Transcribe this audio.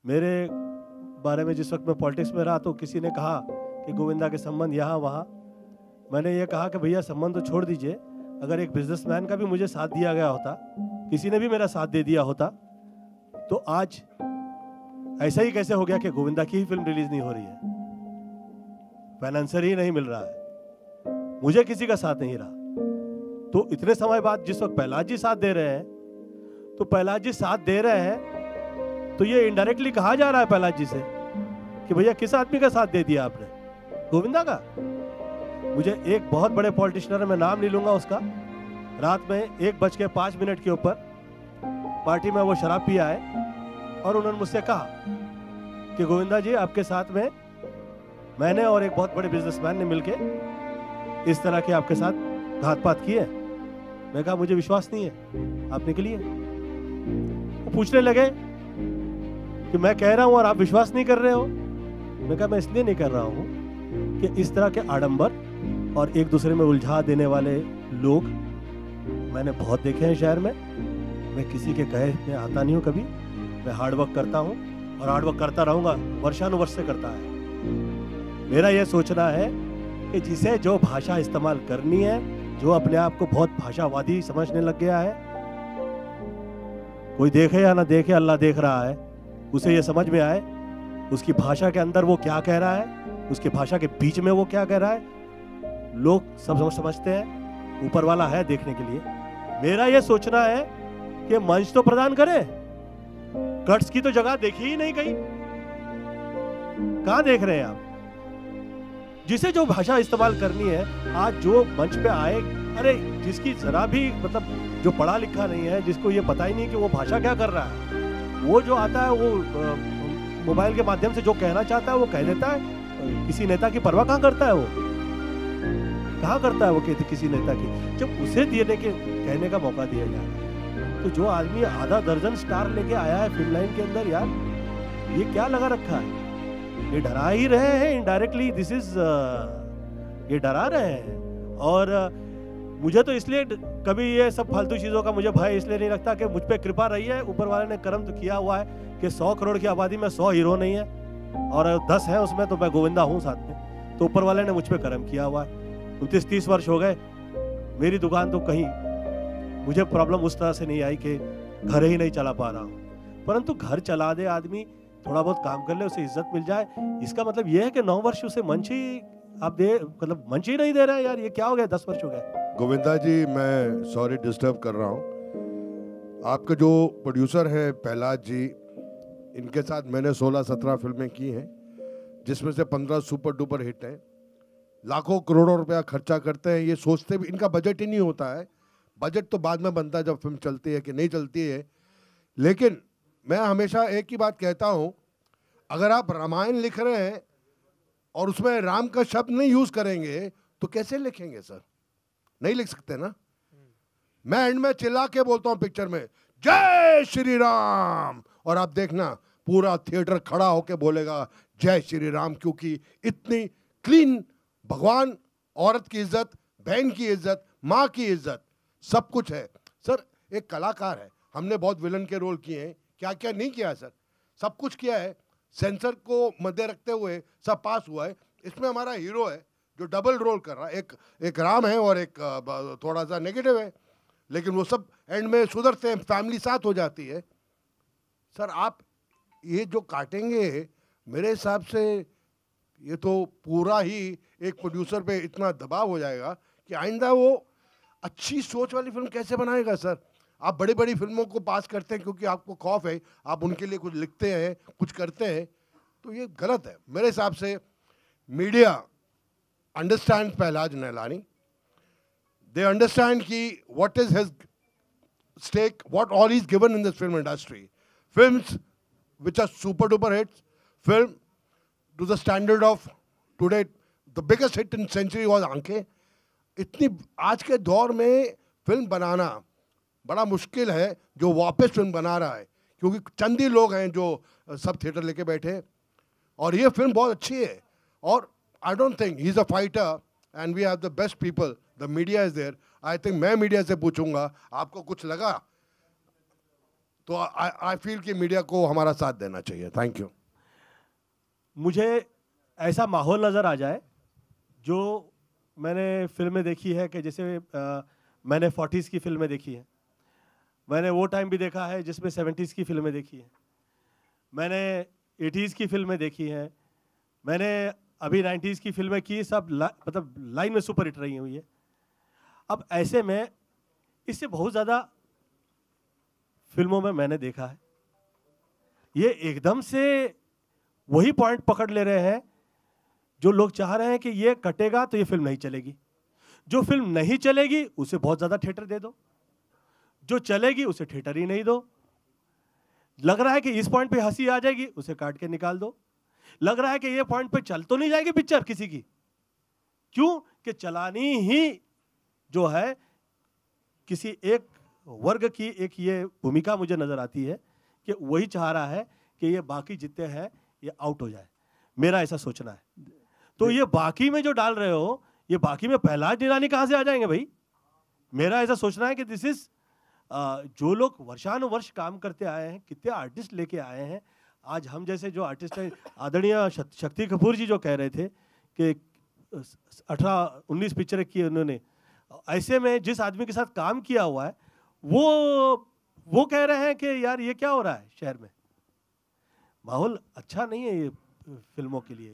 मेरे बारे में जिस वक्त मैं पॉलिटिक्स में रहा तो किसी ने कहा कि गोविंदा के संबंध यहाँ वहाँ। मैंने ये कहा कि भैया संबंध तो छोड़ दीजिए, अगर एक बिजनेसमैन का भी मुझे साथ दिया गया होता, किसी ने भी मेरा साथ दे दिया होता, तो आज ऐसा ही कैसे हो गया कि गोविंदा की ही फिल्म रिलीज नहीं हो रही है, फाइनेंसर ही नहीं मिल रहा है, मुझे किसी का साथ नहीं रहा। तो इतने समय बाद जिस वक्त प्रहलाद जी साथ दे रहे हैं, तो प्रहलाद जी साथ दे रहे हैं तो ये इनडायरेक्टली कहा जा रहा है प्रहलाद जी से कि भैया किस आदमी का साथ दे दिया आपने, गोविंदा का। मुझे एक बहुत बड़े पॉलिटिशियन, मैं नाम नहीं लूंगा उसका, रात में 1:05 के ऊपर पार्टी में वो शराब पिया है और उन्होंने मुझसे कहा कि गोविंदा जी आपके साथ में मैंने और एक बहुत बड़े बिजनेसमैन ने मिलके इस तरह के आपके साथ घात-पात किए। मैं कहा मुझे विश्वास नहीं है, आप निकलिए। वो पूछने लगे कि मैं कह रहा हूं और आप विश्वास नहीं कर रहे हो। मैं कहा मैं इसलिए नहीं कर रहा हूं कि इस तरह के आडंबर और एक दूसरे में उलझा देने वाले लोग मैंने बहुत देखे हैं शहर में। मैं किसी के कहे में आता नहीं हूं कभी, मैं हार्डवर्क करता हूं और हार्डवर्क करता रहूंगा, वर्षानुवर्ष से करता है। मेरा यह सोचना है कि जिसे जो भाषा इस्तेमाल करनी है, जो अपने आप को बहुत भाषावादी समझने लग गया है, कोई देखे या ना देखे, अल्लाह देख रहा है, उसे ये समझ में आए उसकी भाषा के अंदर वो क्या कह रहा है, उसकी भाषा के बीच में वो क्या कह रहा है। लोग सब समझते हैं, ऊपर वाला है देखने के लिए। मेरा ये सोचना है कि मंच तो प्रदान करें, कट्स की तो जगह देखी ही नहीं कहीं। कहां देख रहे हैं आप? जिसे जो भाषा इस्तेमाल करनी है, आज जो मंच पे आए, अरे जिसकी जरा भी मतलब जो पढ़ा लिखा नहीं है, जिसको ये पता ही नहीं कि वो भाषा क्या कर रहा है, वो जो आता है वो मोबाइल के माध्यम से जो कहना चाहता है वो कह देता है। किसी नेता की परवाह कहां करता है वो, कहां करता है वो किसी नेता की, जब उसे देने के कहने का मौका दिया जा रहा है। तो जो आदमी आधा दर्जन स्टार लेके आया है फिल्म लाइन के अंदर, यार ये क्या लगा रखा है? ये डरा ही रहे हैं इनडायरेक्टली, दिस इज ये डरा रहे हैं। और मुझे तो इसलिए कभी ये सब फालतू चीजों का मुझे भय इसलिए नहीं लगता कि मुझ पे कृपा रही है, ऊपर वाले ने कर्म तो किया हुआ है कि 100 करोड़ की आबादी में 100 हीरो नहीं है और 10 है उसमें, तो मैं गोविंदा हूँ साथ में। तो ऊपर वाले ने मुझ पे कर्म किया हुआ है। 29-30 वर्ष हो गए, मेरी दुकान तो कहीं मुझे प्रॉब्लम उस तरह से नहीं आई कि घर ही नहीं चला पा रहा हूँ, परंतु घर चला दे आदमी, थोड़ा बहुत काम कर ले, उसे इज्जत मिल जाए। इसका मतलब यह है कि 9 वर्ष उसे मंच ही आप दे, मतलब मंच ही नहीं दे रहे हैं। यार ये क्या हो गया, 10 वर्ष हो गए। गोविंदा जी, मैं सॉरी डिस्टर्ब कर रहा हूँ। आपके जो प्रोड्यूसर हैं प्रहलाद जी, इनके साथ मैंने 16-17 फिल्में की हैं, जिसमें से 15 सुपर डुपर हिट हैं। लाखों करोड़ों रुपया खर्चा करते हैं, ये सोचते भी इनका बजट ही नहीं होता है। बजट तो बाद में बनता है जब फिल्म चलती है कि नहीं चलती है। लेकिन मैं हमेशा एक ही बात कहता हूँ, अगर आप रामायण लिख रहे हैं और उसमें राम का शब्द नहीं यूज करेंगे तो कैसे लिखेंगे सर? नहीं लिख सकते ना। मैं एंड में चिल्ला के बोलता हूँ पिक्चर में, जय श्री राम, और आप देखना पूरा थिएटर खड़ा होके बोलेगा जय श्री राम, क्योंकि इतनी क्लीन भगवान, औरत की इज्जत, बहन की इज्जत, माँ की इज्जत, सब कुछ है। सर एक कलाकार है, हमने बहुत विलन के रोल किए हैं, क्या क्या नहीं किया है सर, सब कुछ किया है। सेंसर को मध्य रखते हुए सब पास हुआ है। इसमें हमारा हीरो है जो डबल रोल कर रहा है, एक राम है और एक थोड़ा सा नेगेटिव है, लेकिन वो सब एंड में सुधरते हैं, फैमिली साथ हो जाती है। सर आप ये जो काटेंगे, मेरे हिसाब से ये तो पूरा ही एक प्रोड्यूसर पे इतना दबाव हो जाएगा कि आइंदा वो अच्छी सोच वाली फिल्म कैसे बनाएगा सर? आप बड़ी बड़ी फिल्मों को पास करते हैं क्योंकि आपको खौफ है, आप उनके लिए कुछ लिखते हैं, कुछ करते हैं, तो ये गलत है मेरे हिसाब से। Media understand Prahlad Nailani, they understand कि what is his stake, what all is given in this film industry. Films which are super duper hits, film to the standard of today, the biggest hit in century was आंखें। इतनी आज के दौर में film बनाना बड़ा मुश्किल है जो वापस फिल्म बना रहा है, क्योंकि चंद ही लोग हैं जो सब थिएटर लेके बैठे हैं, और ये फिल्म बहुत अच्छी है। और I don't think he is a fighter and we have the best people, the media is there. I think मैं मीडिया से पूछूंगा आपको कुछ लगा तो आई फील कि मीडिया को हमारा साथ देना चाहिए। Thank you. मुझे ऐसा माहौल नज़र आ जाए जो मैंने फिल्में देखी है कि जैसे मैंने 40s की फिल्में देखी हैं, मैंने वो टाइम भी देखा है जिसमें 70s की फिल्में देखी हैं, मैंने 80s की फिल्में देखी हैं, मैंने अभी 90s की फिल्में की, सब मतलब लाइन में सुपर हिट रही हुई है। अब ऐसे में इससे बहुत ज़्यादा फिल्मों में मैंने देखा है, ये एकदम से वही पॉइंट पकड़ ले रहे हैं जो लोग चाह रहे हैं कि ये कटेगा तो ये फिल्म नहीं चलेगी, जो फिल्म नहीं चलेगी उसे बहुत ज़्यादा थिएटर दे दो, जो चलेगी उसे थिएटर ही नहीं दो। लग रहा है कि इस पॉइंट पे हंसी आ जाएगी, उसे काट के निकाल दो। लग रहा है कि ये पॉइंट पे चल तो नहीं जाएगी पिक्चर किसी की, क्यों कि चलानी ही जो है किसी एक वर्ग की एक ये भूमिका मुझे नजर आती है कि वही चाह रहा है कि ये बाकी जितने हैं ये आउट हो जाए, मेरा ऐसा सोचना है। तो ये बाकी में जो डाल रहे हो, ये बाकी में प्रहलाद निरानी कहां से आ जाएंगे भाई? मेरा ऐसा सोचना है कि दिस इज जो लोग वर्षानुवर्ष काम करते आए हैं, कितने आर्टिस्ट लेके आए हैं, आज हम जैसे जो आर्टिस्ट हैं, आदरणीय शक्ति कपूर जी जो कह रहे थे कि 18-19 पिक्चरें की उन्होंने, ऐसे में जिस आदमी के साथ काम किया हुआ है वो कह रहे हैं कि यार ये क्या हो रहा है शहर में, माहौल अच्छा नहीं है ये फिल्मों के लिए।